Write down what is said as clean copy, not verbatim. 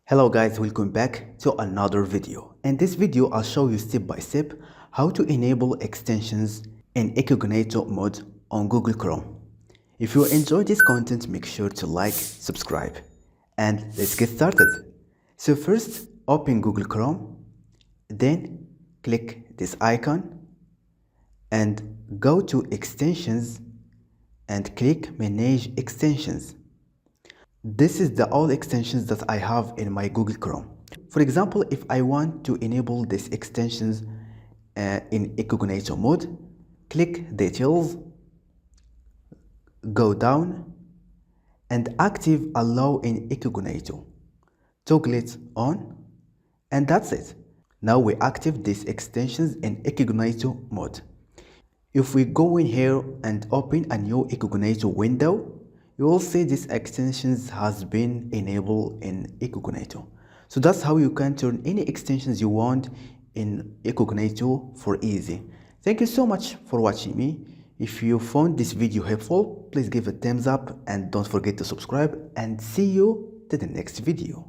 Hello guys, welcome back to another video. In this video, I'll show you step by step how to enable extensions in Incognito mode on Google Chrome. If you enjoy this content, make sure to like, subscribe, and let's get started. So first, open Google Chrome, then click this icon and go to extensions and click manage extensions. This is the all extensions that I have in my Google Chrome. For example, if I want to enable these extensions in Incognito mode, click details, go down and active allow in Incognito. Toggle it on and that's it. Now we active these extensions in Incognito mode. If we go in here and open a new Incognito window, you will see this extensions has been enabled in Incognito. So that's how you can turn any extensions you want in Incognito for easy. Thank you so much for watching me. If you found this video helpful, please give a thumbs up and don't forget to subscribe, and see you to the next video.